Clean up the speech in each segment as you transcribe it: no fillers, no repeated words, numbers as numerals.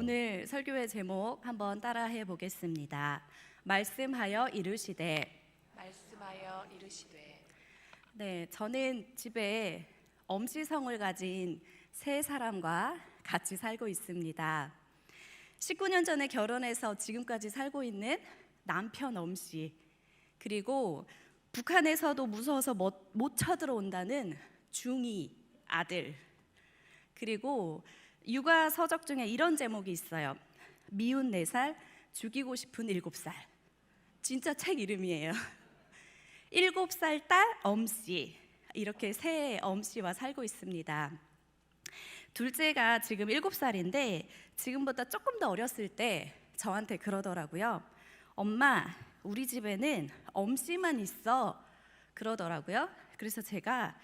오늘 설교의 제목 한번 따라해 보겠습니다. 말씀하여 이르시되. 말씀하여 이르시되. 네, 저는 집에 엄씨성을 가진 세 사람과 같이 살고 있습니다. 19년 전에 결혼해서 지금까지 살고 있는 남편 엄씨, 그리고 북한에서도 무서워서 못 쳐들어온다는 중2 아들, 그리고 육아 서적 중에 이런 제목이 있어요. 미운 4살, 죽이고 싶은 7살. 진짜 책 이름이에요. 7살 딸 엄씨, 이렇게 세 엄씨와 살고 있습니다. 둘째가 지금 7살인데 지금보다 조금 더 어렸을 때 저한테 그러더라고요. 엄마, 우리 집에는 엄씨만 있어, 그러더라고요. 그래서 제가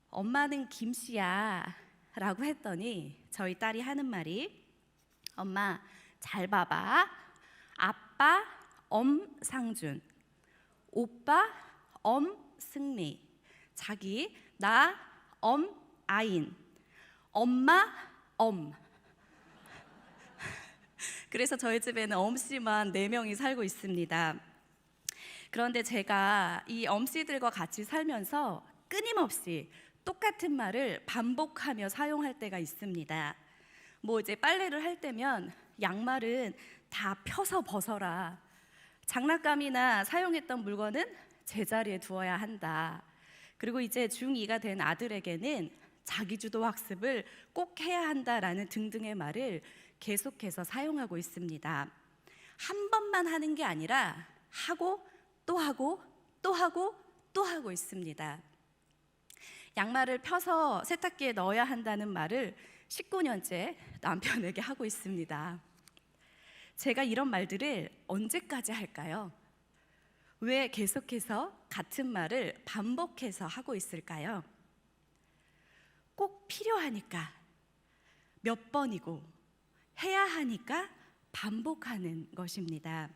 엄마는 김씨야 라고 했더니 저희 딸이 하는 말이, 엄마 잘 봐봐. 아빠 엄상준, 오빠 엄승리, 자기 나 엄아인, 엄마 엄. 그래서 저희 집에는 엄씨만 4명이 살고 있습니다. 그런데 제가 이 엄씨들과 같이 살면서 끊임없이 똑같은 말을 반복하며 사용할 때가 있습니다. 뭐 이제 빨래를 할 때면 양말은 다 펴서 벗어라. 장난감이나 사용했던 물건은 제자리에 두어야 한다. 그리고 이제 중2가 된 아들에게는 자기주도 학습을 꼭 해야 한다라는 등등의 말을 계속해서 사용하고 있습니다. 한 번만 하는 게 아니라 하고 또 하고 또 하고 또 하고 있습니다. 양말을 펴서 세탁기에 넣어야 한다는 말을 19년째 남편에게 하고 있습니다. 제가 이런 말들을 언제까지 할까요? 왜 계속해서 같은 말을 반복해서 하고 있을까요? 꼭 필요하니까, 몇 번이고 해야 하니까 반복하는 것입니다.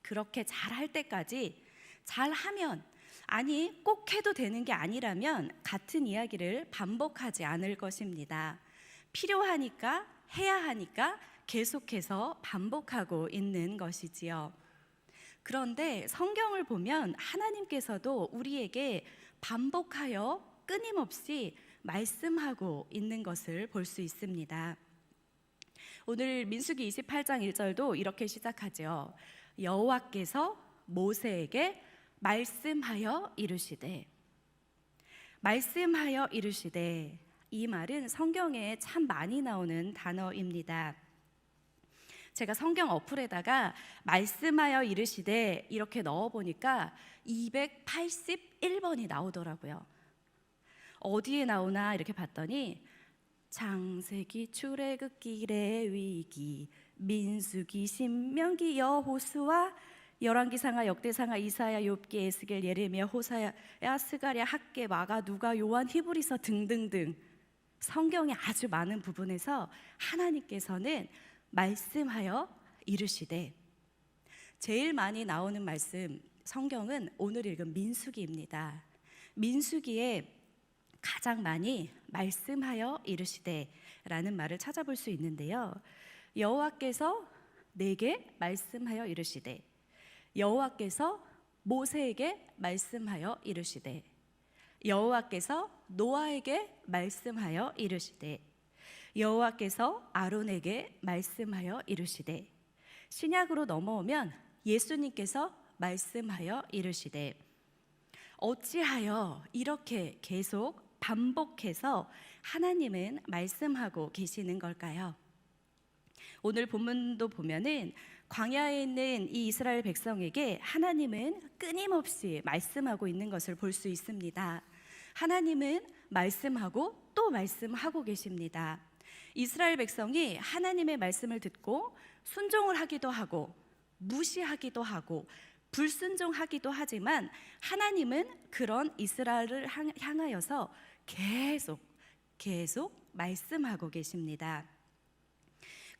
그렇게 잘할 때까지, 잘하면, 아니 꼭 해도 되는 게 아니라면 같은 이야기를 반복하지 않을 것입니다. 필요하니까, 해야 하니까 계속해서 반복하고 있는 것이지요. 그런데 성경을 보면 하나님께서도 우리에게 반복하여 끊임없이 말씀하고 있는 것을 볼 수 있습니다. 오늘 민수기 28장 1절도 이렇게 시작하죠. 여호와께서 모세에게 말씀하여 이르시되. 말씀하여 이르시되, 이 말은 성경에 참 많이 나오는 단어입니다. 제가 성경 어플에다가 말씀하여 이르시되 이렇게 넣어보니까 281번이 나오더라고요. 어디에 나오나 이렇게 봤더니 창세기, 출애굽기, 레위기, 민수기, 신명기, 여호수아, 열왕기상하, 역대상하, 이사야, 욥기, 에스겔, 예레미야, 호사야, 스가랴, 학개, 마가, 누가, 요한, 히브리서 등등등 성경의 아주 많은 부분에서 하나님께서는 말씀하여 이르시되. 제일 많이 나오는 말씀, 성경은 오늘 읽은 민수기입니다. 민수기에 가장 많이 말씀하여 이르시되 라는 말을 찾아볼 수 있는데요. 여호와께서 내게 말씀하여 이르시되, 여호와께서 모세에게 말씀하여 이르시되, 여호와께서 노아에게 말씀하여 이르시되, 여호와께서 아론에게 말씀하여 이르시되, 신약으로 넘어오면 예수님께서 말씀하여 이르시되. 어찌하여 이렇게 계속 반복해서 하나님은 말씀하고 계시는 걸까요? 오늘 본문도 보면은 광야에 있는 이 이스라엘 백성에게 하나님은 끊임없이 말씀하고 있는 것을 볼 수 있습니다. 하나님은 말씀하고 또 말씀하고 계십니다. 이스라엘 백성이 하나님의 말씀을 듣고 순종을 하기도 하고 무시하기도 하고 불순종하기도 하지만 하나님은 그런 이스라엘을 향하여서 계속 말씀하고 계십니다.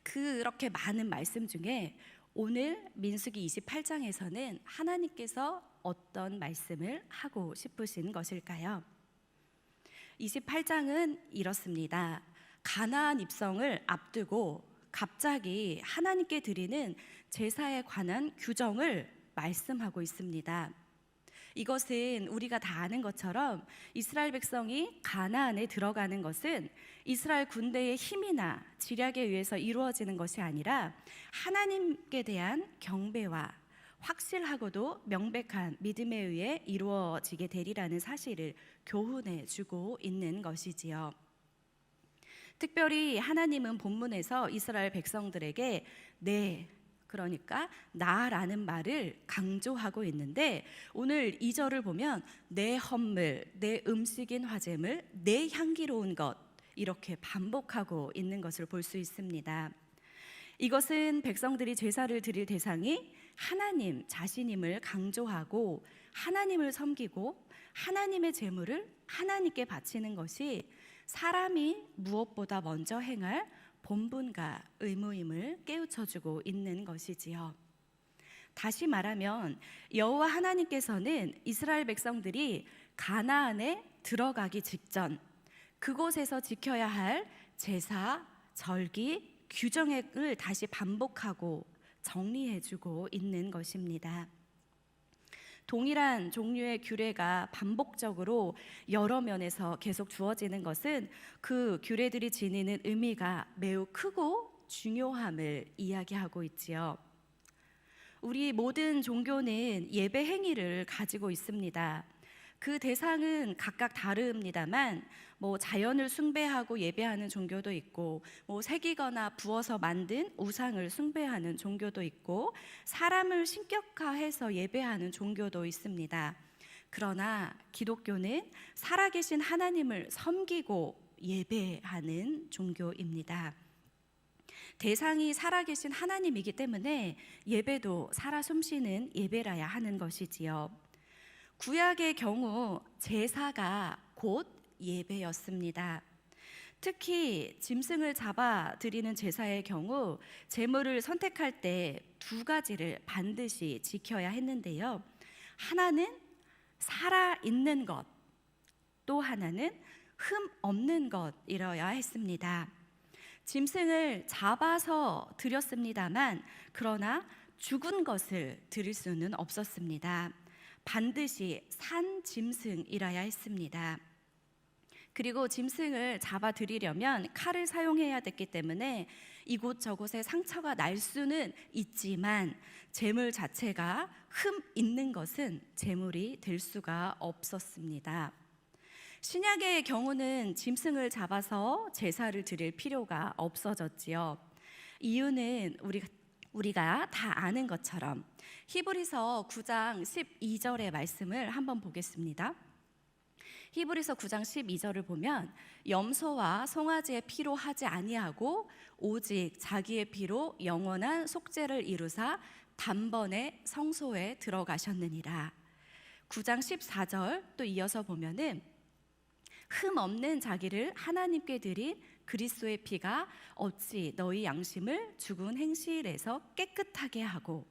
그렇게 많은 말씀 중에 오늘 민수기 28장에서는 하나님께서 어떤 말씀을 하고 싶으신 것일까요? 28장은 이렇습니다. 가나안 입성을 앞두고 갑자기 하나님께 드리는 제사에 관한 규정을 말씀하고 있습니다. 이것은 우리가 다 아는 것처럼 이스라엘 백성이 가나안에 들어가는 것은 이스라엘 군대의 힘이나 지략에 의해서 이루어지는 것이 아니라 하나님께 대한 경배와 확실하고도 명백한 믿음에 의해 이루어지게 되리라는 사실을 교훈해 주고 있는 것이지요. 특별히 하나님은 본문에서 이스라엘 백성들에게 그러니까 나라는 말을 강조하고 있는데, 오늘 2절을 보면 내 헌물, 내 음식인 화제물, 내 향기로운 것, 이렇게 반복하고 있는 것을 볼 수 있습니다. 이것은 백성들이 제사를 드릴 대상이 하나님 자신임을 강조하고 하나님을 섬기고 하나님의 제물을 하나님께 바치는 것이 사람이 무엇보다 먼저 행할 본분과 의무임을 깨우쳐주고 있는 것이지요. 다시 말하면 여호와 하나님께서는 이스라엘 백성들이 가나안에 들어가기 직전 그곳에서 지켜야 할 제사, 절기, 규정을 다시 반복하고 정리해주고 있는 것입니다. 동일한 종류의 규례가 반복적으로 여러 면에서 계속 주어지는 것은 그 규례들이 지니는 의미가 매우 크고 중요함을 이야기하고 있지요. 우리 모든 종교는 예배 행위를 가지고 있습니다. 그 대상은 각각 다릅니다만 자연을 숭배하고 예배하는 종교도 있고 새기거나 부어서 만든 우상을 숭배하는 종교도 있고 사람을 신격화해서 예배하는 종교도 있습니다. 그러나 기독교는 살아계신 하나님을 섬기고 예배하는 종교입니다. 대상이 살아계신 하나님이기 때문에 예배도 살아 숨쉬는 예배라야 하는 것이지요. 구약의 경우 제사가 곧 예배였습니다. 특히 짐승을 잡아 드리는 제사의 경우 제물을 선택할 때 두 가지를 반드시 지켜야 했는데요. 하나는 살아있는 것, 또 하나는 흠 없는 것이어야 했습니다. 짐승을 잡아서 드렸습니다만 그러나 죽은 것을 드릴 수는 없었습니다. 반드시 산 짐승이라야 했습니다. 그리고 짐승을 잡아 드리려면 칼을 사용해야 됐기 때문에 이곳저곳에 상처가 날 수는 있지만 제물 자체가 흠 있는 것은 제물이 될 수가 없었습니다. 신약의 경우는 짐승을 잡아서 제사를 드릴 필요가 없어졌지요. 이유는 우리가 다 아는 것처럼 히브리서 9장 12절의 말씀을 한번 보겠습니다. 히브리서 9장 12절을 보면 염소와 송아지의 피로 하지 아니하고 오직 자기의 피로 영원한 속죄를 이루사 단번에 성소에 들어가셨느니라. 9장 14절 또 이어서 보면은 흠 없는 자기를 하나님께 드린 그리스도의 피가 어찌 너희 양심을 죽은 행실에서 깨끗하게 하고,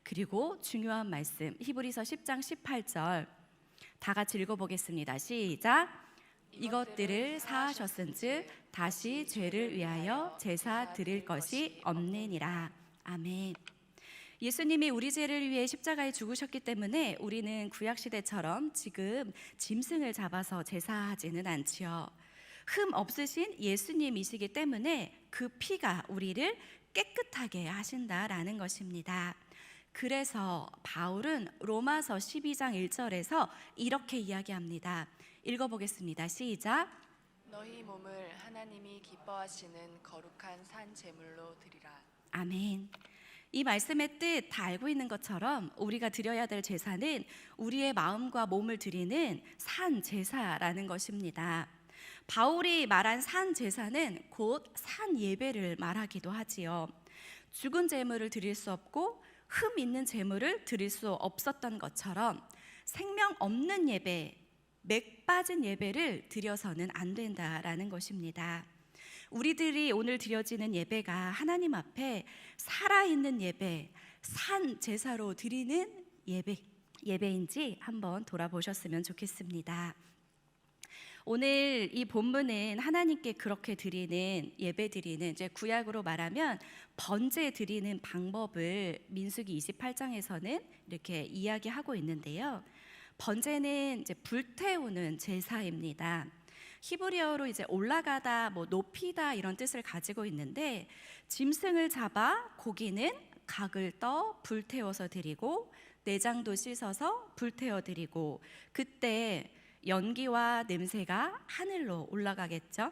그리고 중요한 말씀 히브리서 10장 18절 다 같이 읽어보겠습니다. 시작. 이것들을 사하셨은즉 다시 죄를 위하여 제사 드릴 것이 없느니라. 아멘. 예수님이 우리 죄를 위해 십자가에 죽으셨기 때문에 우리는 구약시대처럼 지금 짐승을 잡아서 제사하지는 않지요. 흠 없으신 예수님이시기 때문에 그 피가 우리를 깨끗하게 하신다라는 것입니다. 그래서 바울은 로마서 12장 1절에서 이렇게 이야기합니다. 읽어보겠습니다. 시작. 너희 몸을 하나님이 기뻐하시는 거룩한 산 제물로 드리라. 아멘. 이 말씀의 뜻 다 알고 있는 것처럼 우리가 드려야 될 제사는 우리의 마음과 몸을 드리는 산 제사라는 것입니다. 바울이 말한 산 제사는 곧 산 예배를 말하기도 하지요. 죽은 제물을 드릴 수 없고 흠 있는 제물을 드릴 수 없었던 것처럼 생명 없는 예배, 맥 빠진 예배를 드려서는 안 된다라는 것입니다. 우리들이 오늘 드려지는 예배가 하나님 앞에 살아있는 예배, 산 제사로 드리는 예배인지 한번 돌아보셨으면 좋겠습니다. 오늘 이 본문은 하나님께 그렇게 드리는 예배 드리는 이제 구약으로 말하면 번제 드리는 방법을 민수기 28장에서는 이렇게 이야기하고 있는데요. 번제는 이제 불태우는 제사입니다. 히브리어로 이제 올라가다, 높이다 이런 뜻을 가지고 있는데 짐승을 잡아 고기는 각을 떠 불태워서 드리고 내장도 씻어서 불태워 드리고 그때 연기와 냄새가 하늘로 올라가겠죠.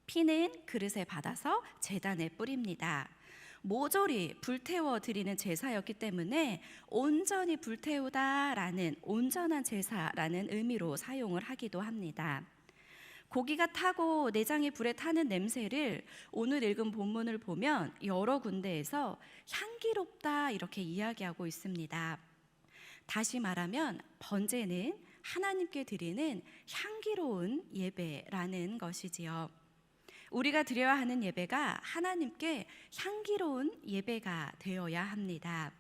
피는 그릇에 받아서 제단에 뿌립니다. 모조리 불태워 드리는 제사였기 때문에 온전히 불태우다라는 온전한 제사라는 의미로 사용을 하기도 합니다. 고기가 타고 내장이 불에 타는 냄새를 오늘 읽은 본문을 보면 여러 군데에서 향기롭다 이렇게 이야기하고 있습니다. 다시 말하면 번제는 하나님께 드리는 향기로운 예배라는 것이지요. 우리가 드려야 하는 예배가 하나님께 향기로운 예배가 되어야 합니다.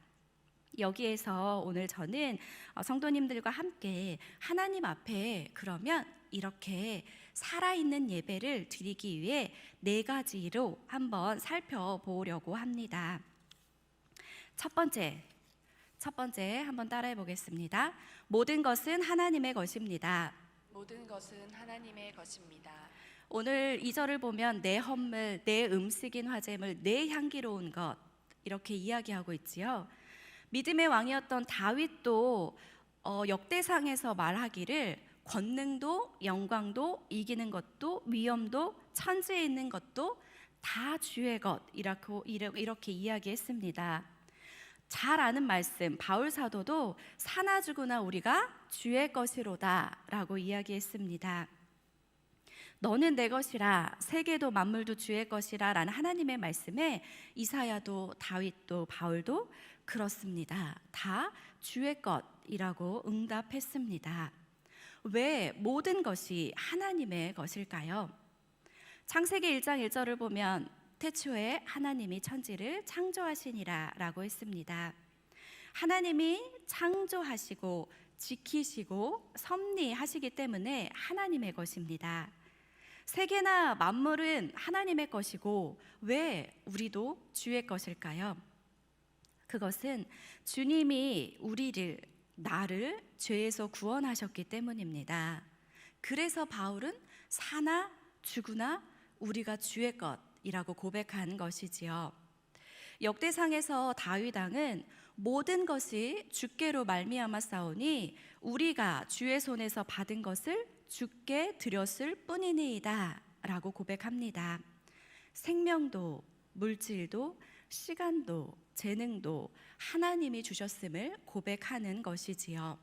여기에서 오늘 저는 성도님들과 함께 하나님 앞에 그러면 이렇게 살아있는 예배를 드리기 위해 4가지로 한번 살펴보려고 합니다. 첫 번째 한번 따라해 보겠습니다. 모든 것은 하나님의 것입니다. 모든 것은 하나님의 것입니다. 오늘 2절을 보면 내 헌물, 내 음식인 화제물, 내 향기로운 것 이렇게 이야기하고 있지요. 믿음의 왕이었던 다윗도 역대상에서 말하기를 권능도 영광도 이기는 것도 위엄도 천지에 있는 것도 다 주의 것이라고 이렇게 이야기했습니다. 잘 아는 말씀 바울 사도도 사나 죽으나 우리가 주의 것이로다 라고 이야기했습니다. 너는 내 것이라 세계도 만물도 주의 것이라 라는 하나님의 말씀에 이사야도 다윗도 바울도 그렇습니다. 다 주의 것이라고 응답했습니다. 왜 모든 것이 하나님의 것일까요? 창세기 1장 1절을 보면 태초에 하나님이 천지를 창조하시니라 라고 했습니다. 하나님이 창조하시고 지키시고 섭리하시기 때문에 하나님의 것입니다. 세계나 만물은 하나님의 것이고 왜 우리도 주의 것일까요? 그것은 주님이 나를 죄에서 구원하셨기 때문입니다. 그래서 바울은 사나 죽으나 우리가 주의 것이라고 고백한 것이지요. 역대상에서 다윗 왕은 모든 것이 주께로 말미암아 싸우니 우리가 주의 손에서 받은 것을 주께 드렸을 뿐이니이다 라고 고백합니다. 생명도 물질도 시간도 재능도 하나님이 주셨음을 고백하는 것이지요.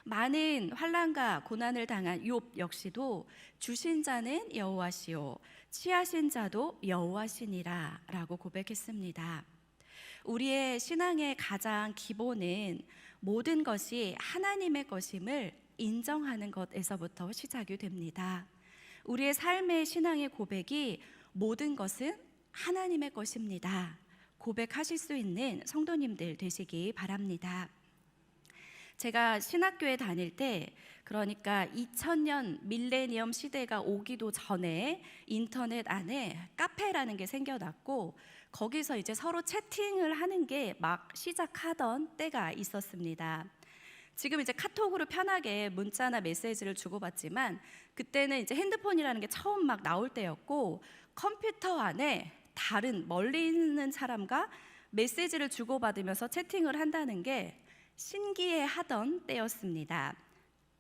많은 환난과 고난을 당한 욥 역시도 주신 자는 여호와시요 취하신 자도 여호와시니라 라고 고백했습니다. 우리의 신앙의 가장 기본은 모든 것이 하나님의 것임을 인정하는 것에서부터 시작이 됩니다. 우리의 삶의 신앙의 고백이 모든 것은 하나님의 것입니다. 고백하실 수 있는 성도님들 되시기 바랍니다. 제가 신학교에 다닐 때 그러니까 2000년 밀레니엄 시대가 오기도 전에 인터넷 안에 카페라는 게 생겨났고 거기서 이제 서로 채팅을 하는 게 막 시작하던 때가 있었습니다. 지금 이제 카톡으로 편하게 문자나 메시지를 주고받지만 그때는 이제 핸드폰이라는 게 처음 막 나올 때였고 컴퓨터 안에 다른 멀리 있는 사람과 메시지를 주고받으면서 채팅을 한다는 게 신기해하던 때였습니다.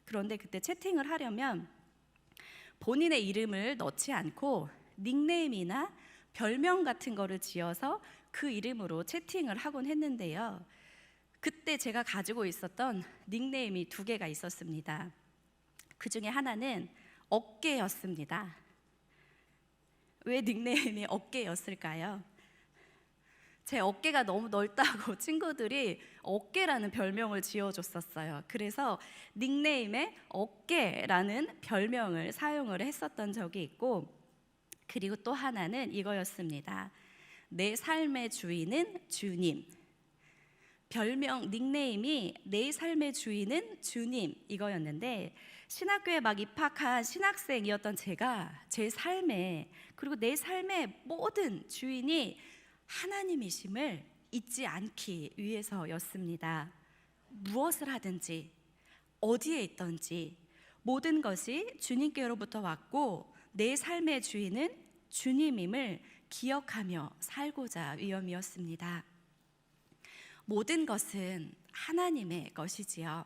그런데 그때 채팅을 하려면 본인의 이름을 넣지 않고 닉네임이나 별명 같은 거를 지어서 그 이름으로 채팅을 하곤 했는데요. 그때 제가 가지고 있었던 닉네임이 2개가 있었습니다. 그 중에 하나는 어깨였습니다. 왜 닉네임이 어깨였을까요? 제 어깨가 너무 넓다고 친구들이 어깨라는 별명을 지어줬었어요. 그래서 닉네임에 어깨라는 별명을 사용을 했었던 적이 있고, 그리고 또 하나는 이거였습니다. 내 삶의 주인은 주님. 별명 닉네임이 내 삶의 주인은 주님 이거였는데 신학교에 막 입학한 신학생이었던 제가 제 삶에, 그리고 내 삶의 모든 주인이 하나님이심을 잊지 않기 위해서였습니다. 무엇을 하든지 어디에 있든지 모든 것이 주님께로부터 왔고 내 삶의 주인은 주님임을 기억하며 살고자 위함이었습니다. 모든 것은 하나님의 것이지요.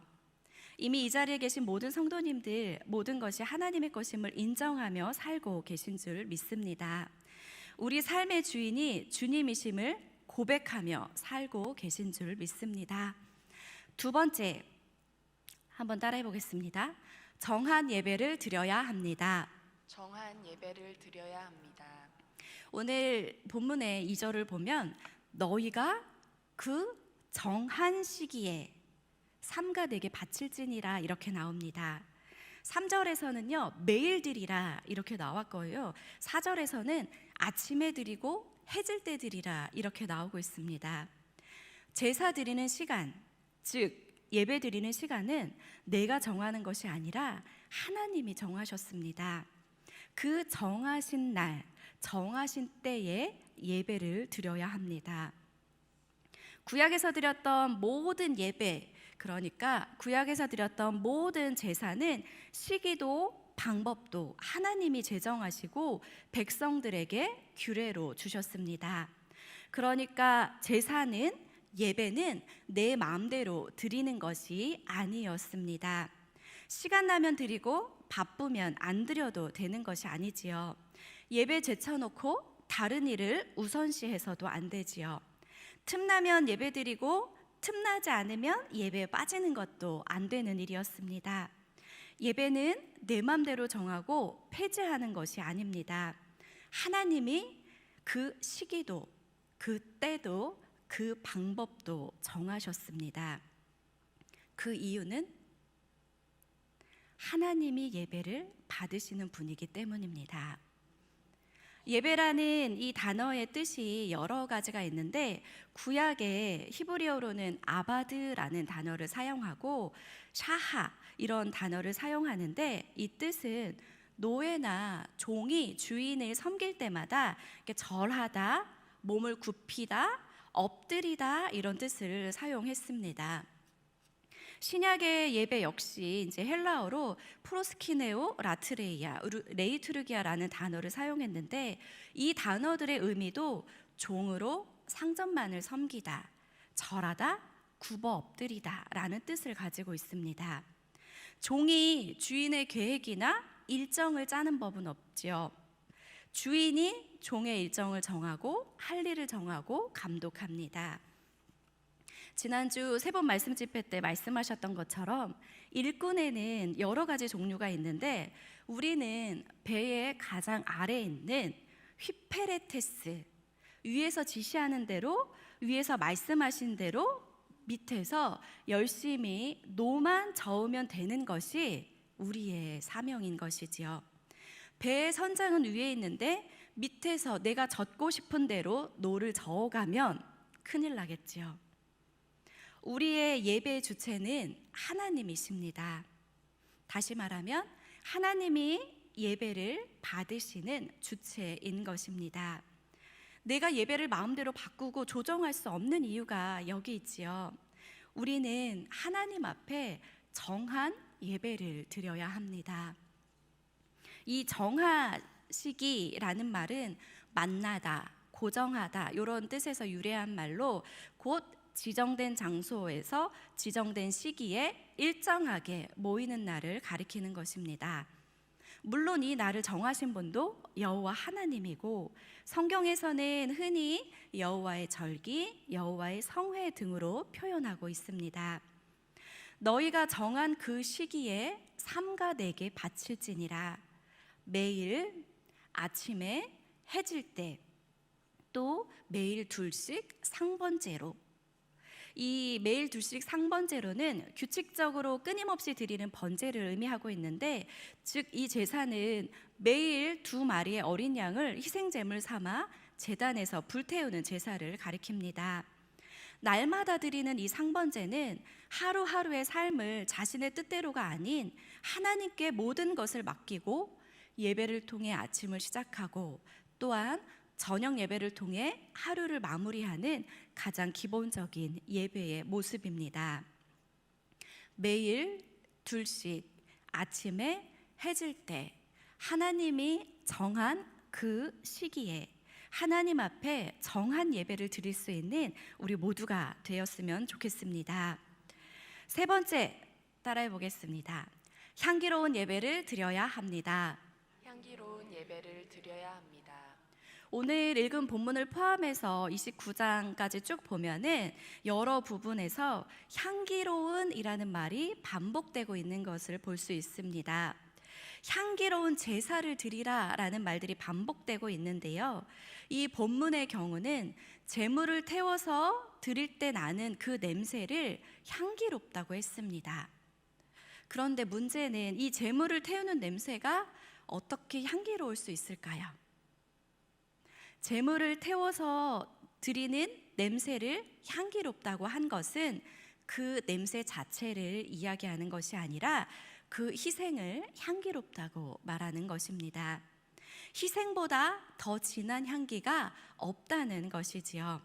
이미 이 자리에 계신 모든 성도님들, 모든 것이 하나님의 것임을 인정하며 살고 계신 줄 믿습니다. 우리 삶의 주인이 주님이심을 고백하며 살고 계신 줄 믿습니다. 두 번째, 한번 따라해 보겠습니다. 정한 예배를 드려야 합니다. 정한 예배를 드려야 합니다. 오늘 본문의 2절을 보면 너희가 그 정한 시기에 삼가 내게 바칠지니라 이렇게 나옵니다. 3절에서는요 매일 드리라 이렇게 나왔고요, 4절에서는 아침에 드리고 해질 때 드리라 이렇게 나오고 있습니다. 제사 드리는 시간, 즉 예배 드리는 시간은 내가 정하는 것이 아니라 하나님이 정하셨습니다. 그 정하신 날, 정하신 때에 예배를 드려야 합니다. 구약에서 드렸던 모든 예배, 그러니까 구약에서 드렸던 모든 제사는 시기도 방법도 하나님이 제정하시고 백성들에게 규례로 주셨습니다. 그러니까 제사는, 예배는 내 마음대로 드리는 것이 아니었습니다. 시간 나면 드리고 바쁘면 안 드려도 되는 것이 아니지요. 예배 제쳐놓고 다른 일을 우선시해서도 안 되지요. 틈나면 예배 드리고 틈나지 않으면 예배에 빠지는 것도 안 되는 일이었습니다. 예배는 내 맘대로 정하고 폐지하는 것이 아닙니다. 하나님이 그 시기도, 그 때도, 그 방법도 정하셨습니다. 그 이유는 하나님이 예배를 받으시는 분이기 때문입니다. 예배라는 이 단어의 뜻이 여러 가지가 있는데 구약의 히브리어로는 아바드라는 단어를 사용하고 샤하 이런 단어를 사용하는데, 이 뜻은 노예나 종이 주인을 섬길 때마다 이렇게 절하다, 몸을 굽히다, 엎드리다 이런 뜻을 사용했습니다. 신약의 예배 역시 이제 헬라어로 프로스키네오 라트레이아, 레이투르기아라는 단어를 사용했는데, 이 단어들의 의미도 종으로 상전만을 섬기다, 절하다, 굽어 엎드리다라는 뜻을 가지고 있습니다. 종이 주인의 계획이나 일정을 짜는 법은 없지요. 주인이 종의 일정을 정하고 할 일을 정하고 감독합니다. 지난주 세 번 말씀 집회 때 말씀하셨던 것처럼 일꾼에는 여러 가지 종류가 있는데 우리는 배의 가장 아래에 있는 휘페레테스, 위에서 지시하는 대로, 위에서 말씀하신 대로 밑에서 열심히 노만 저으면 되는 것이 우리의 사명인 것이지요. 배의 선장은 위에 있는데 밑에서 내가 젓고 싶은 대로 노를 저어가면 큰일 나겠지요. 우리의 예배의 주체는 하나님이십니다. 다시 말하면 하나님이 예배를 받으시는 주체인 것입니다. 내가 예배를 마음대로 바꾸고 조정할 수 없는 이유가 여기 있지요. 우리는 하나님 앞에 정한 예배를 드려야 합니다. 이 정하시기라는 말은 만나다, 고정하다 이런 뜻에서 유래한 말로 곧 지정된 장소에서 지정된 시기에 일정하게 모이는 날을 가리키는 것입니다. 물론 이 날을 정하신 분도 여호와 하나님이고 성경에서는 흔히 여호와의 절기, 여호와의 성회 등으로 표현하고 있습니다. 너희가 정한 그 시기에 삼가 내게 바칠지니라. 매일 아침에 해질 때, 또 매일 둘씩 상번제로. 이 매일 둘씩 상번제로는 규칙적으로 끊임없이 드리는 번제를 의미하고 있는데, 즉 이 제사는 매일 2마리의 어린 양을 희생제물 삼아 제단에서 불태우는 제사를 가리킵니다. 날마다 드리는 이 상번제는 하루하루의 삶을 자신의 뜻대로가 아닌 하나님께 모든 것을 맡기고 예배를 통해 아침을 시작하고 또한 저녁 예배를 통해 하루를 마무리하는 가장 기본적인 예배의 모습입니다. 매일 둘씩 아침에 해질 때 하나님이 정한 그 시기에 하나님 앞에 정한 예배를 드릴 수 있는 우리 모두가 되었으면 좋겠습니다. 세 번째, 따라해 보겠습니다. 향기로운 예배를 드려야 합니다. 향기로운 예배를 드려야 합니다. 오늘 읽은 본문을 포함해서 29장까지 쭉 보면은 여러 부분에서 향기로운이라는 말이 반복되고 있는 것을 볼 수 있습니다. 향기로운 제사를 드리라라는 말들이 반복되고 있는데요. 이 본문의 경우는 제물을 태워서 드릴 때 나는 그 냄새를 향기롭다고 했습니다. 그런데 문제는 이 제물을 태우는 냄새가 어떻게 향기로울 수 있을까요? 제물을 태워서 드리는 냄새를 향기롭다고 한 것은 그 냄새 자체를 이야기하는 것이 아니라 그 희생을 향기롭다고 말하는 것입니다. 희생보다 더 진한 향기가 없다는 것이지요.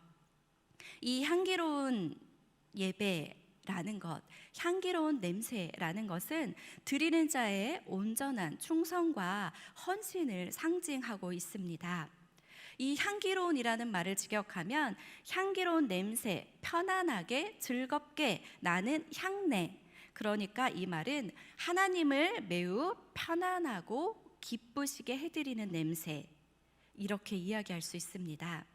이 향기로운 예배라는 것, 향기로운 냄새라는 것은 드리는 자의 온전한 충성과 헌신을 상징하고 있습니다. 이 향기로운이라는 말을 직역하면 향기로운 냄새, 편안하게 즐겁게 나는 향내, 그러니까 이 말은 하나님을 매우 편안하고 기쁘시게 해드리는 냄새, 이렇게 이야기할 수 있습니다.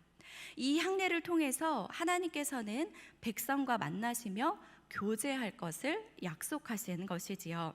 이 향내를 통해서 하나님께서는 백성과 만나시며 교제할 것을 약속하시는 것이지요.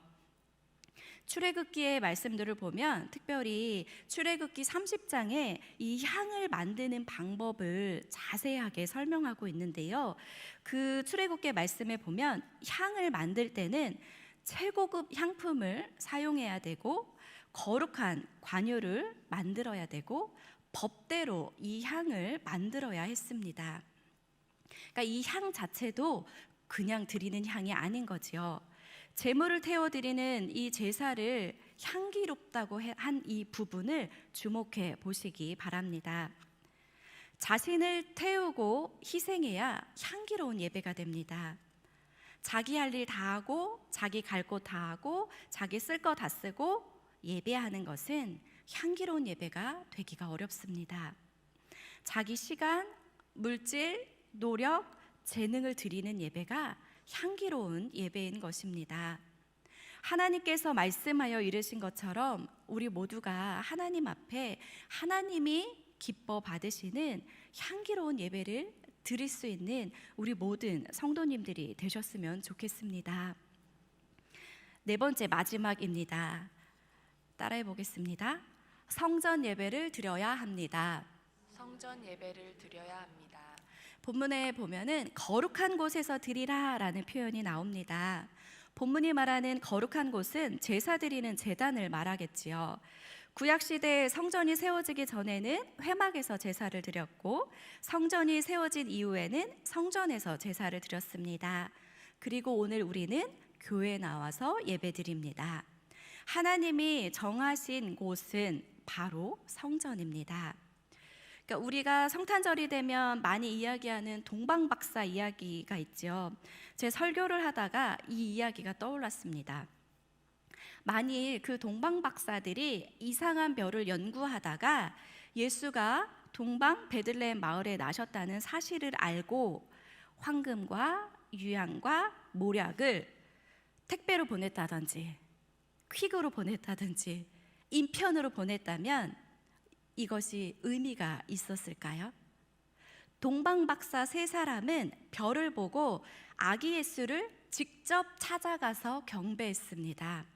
출애굽기의 말씀들을 보면 특별히 출애굽기 30장에 이 향을 만드는 방법을 자세하게 설명하고 있는데요. 그 출애굽기 말씀에 보면 향을 만들 때는 최고급 향품을 사용해야 되고 거룩한 관유를 만들어야 되고 법대로 이 향을 만들어야 했습니다. 그러니까 이 향 자체도 그냥 드리는 향이 아닌 거지요. 제물을 태워드리는 이 제사를 향기롭다고 한 이 부분을 주목해 보시기 바랍니다. 자신을 태우고 희생해야 향기로운 예배가 됩니다. 자기 할 일 다 하고 자기 갈 곳 다 하고 자기 쓸 거 다 쓰고 예배하는 것은 향기로운 예배가 되기가 어렵습니다. 자기 시간, 물질, 노력, 재능을 드리는 예배가 향기로운 예배인 것입니다. 하나님께서 말씀하여 이르신 것처럼 우리 모두가 하나님 앞에 하나님이 기뻐 받으시는 향기로운 예배를 드릴 수 있는 우리 모든 성도님들이 되셨으면 좋겠습니다. 네 번째, 마지막입니다. 따라해 보겠습니다. 성전 예배를 드려야 합니다. 성전 예배를 드려야 합니다. 본문에 보면은 거룩한 곳에서 드리라라는 표현이 나옵니다. 본문이 말하는 거룩한 곳은 제사 드리는 제단을 말하겠지요. 구약시대에 성전이 세워지기 전에는 회막에서 제사를 드렸고 성전이 세워진 이후에는 성전에서 제사를 드렸습니다. 그리고 오늘 우리는 교회에 나와서 예배드립니다. 하나님이 정하신 곳은 바로 성전입니다. 그러니까 우리가 성탄절이 되면 많이 이야기하는 동방박사 이야기가 있죠. 제 설교를 하다가 이 이야기가 떠올랐습니다. 만일 그 동방박사들이 이상한 별을 연구하다가 예수가 동방 베들레헴 마을에 나셨다는 사실을 알고 황금과 유향과 모략을 택배로 보냈다든지 퀵으로 보냈다든지 인편으로 보냈다면 이것이 의미가 있었을까요? 동방박사 세 사람은 별을 보고 아기 예수를 직접 찾아가서 경배했습니다.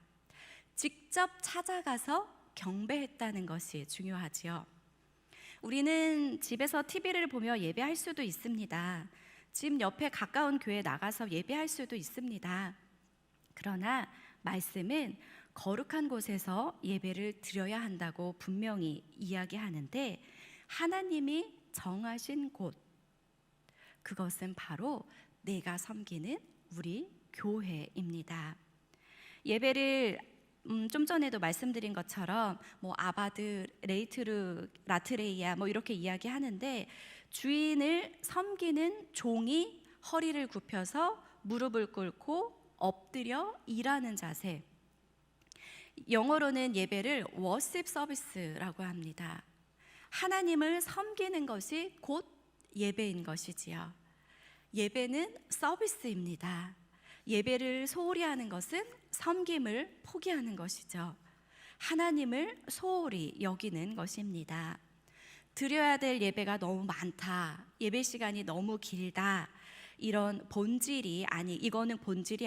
직접 찾아가서 경배했다는 것이 중요하지요. 우리는 집에서 TV를 보며 예배할 수도 있습니다. 집 옆에 가까운 교회에 나가서 예배할 수도 있습니다. 그러나 말씀은 거룩한 곳에서 예배를 드려야 한다고 분명히 이야기하는데 하나님이 정하신 곳, 그것은 바로 내가 섬기는 우리 교회입니다. 예배를 좀 전에도 말씀드린 것처럼 뭐 아바드, 레이트르, 라트레이아 뭐 이렇게 이야기하는데 주인을 섬기는 종이 허리를 굽혀서 무릎을 꿇고 엎드려 일하는 자세. 영어로는 예배를 워십 서비스라고 합니다. 하나님을 섬기는 것이 곧 예배인 것이지요. 예배는 서비스입니다. 예배를 소홀히 하는 것은 섬김을 포기하는 것이죠. 하나님을 소홀히 여기는 것입니다. 드려야 될 예배가 너무 많다, 예배 시간이 너무 길다, 이거는 본질이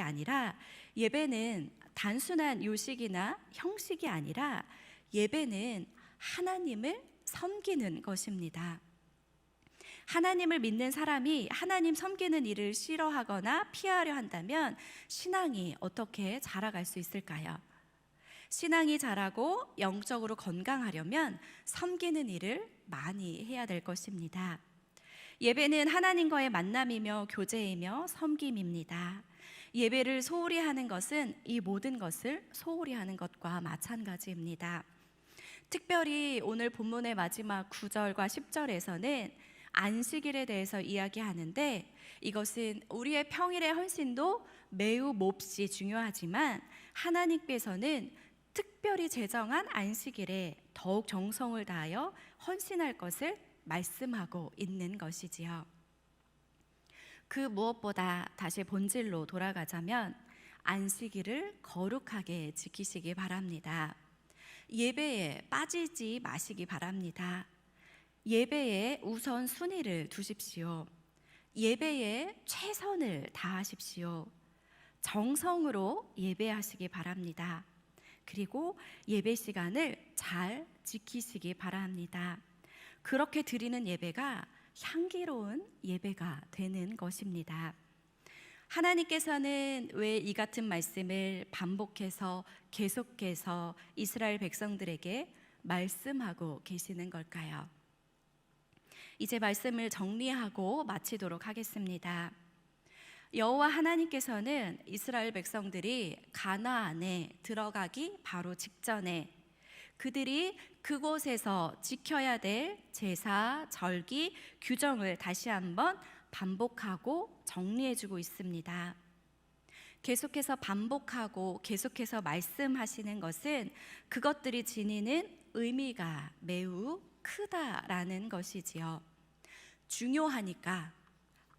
아니라 예배는 단순한 요식이나 형식이 아니라 예배는 하나님을 섬기는 것입니다. 하나님을 믿는 사람이 하나님 섬기는 일을 싫어하거나 피하려 한다면 신앙이 어떻게 자라갈 수 있을까요? 신앙이 자라고 영적으로 건강하려면 섬기는 일을 많이 해야 될 것입니다. 예배는 하나님과의 만남이며 교제이며 섬김입니다. 예배를 소홀히 하는 것은 이 모든 것을 소홀히 하는 것과 마찬가지입니다. 특별히 오늘 본문의 마지막 9절과 10절에서는 안식일에 대해서 이야기하는데 이것은 우리의 평일의 헌신도 매우 몹시 중요하지만 하나님께서는 특별히 제정한 안식일에 더욱 정성을 다하여 헌신할 것을 말씀하고 있는 것이지요. 그 무엇보다 다시 본질로 돌아가자면 안식일을 거룩하게 지키시기 바랍니다. 예배에 빠지지 마시기 바랍니다. 예배에 우선 순위를 두십시오. 예배에 최선을 다하십시오. 정성으로 예배하시기 바랍니다. 그리고 예배 시간을 잘 지키시기 바랍니다. 그렇게 드리는 예배가 향기로운 예배가 되는 것입니다. 하나님께서는 왜 이 같은 말씀을 반복해서 계속해서 이스라엘 백성들에게 말씀하고 계시는 걸까요? 이제 말씀을 정리하고 마치도록 하겠습니다. 여호와 하나님께서는 이스라엘 백성들이 가나안에 들어가기 바로 직전에 그들이 그곳에서 지켜야 될 제사, 절기, 규정을 다시 한번 반복하고 정리해주고 있습니다. 계속해서 반복하고 계속해서 말씀하시는 것은 그것들이 지니는 의미가 매우 크다라는 것이지요. 중요하니까,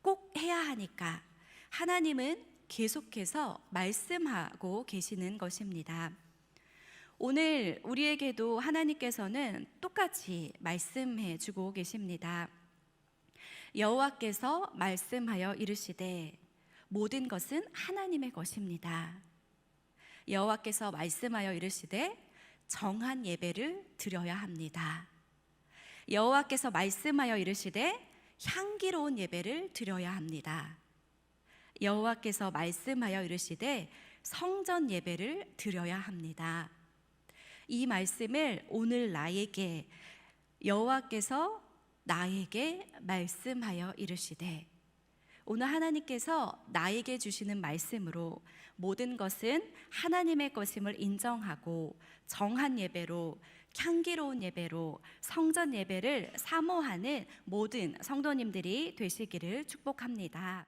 꼭 해야 하니까 하나님은 계속해서 말씀하고 계시는 것입니다. 오늘 우리에게도 하나님께서는 똑같이 말씀해 주고 계십니다. 여호와께서 말씀하여 이르시되 모든 것은 하나님의 것입니다. 여호와께서 말씀하여 이르시되 정한 예배를 드려야 합니다. 여호와께서 말씀하여 이르시되 향기로운 예배를 드려야 합니다. 여호와께서 말씀하여 이르시되 성전 예배를 드려야 합니다. 이 말씀을 오늘 나에게 여호와께서 나에게 말씀하여 이르시되 오늘 하나님께서 나에게 주시는 말씀으로 모든 것은 하나님의 것임을 인정하고 정한 예배로 향기로운 예배로 성전 예배를 사모하는 모든 성도님들이 되시기를 축복합니다.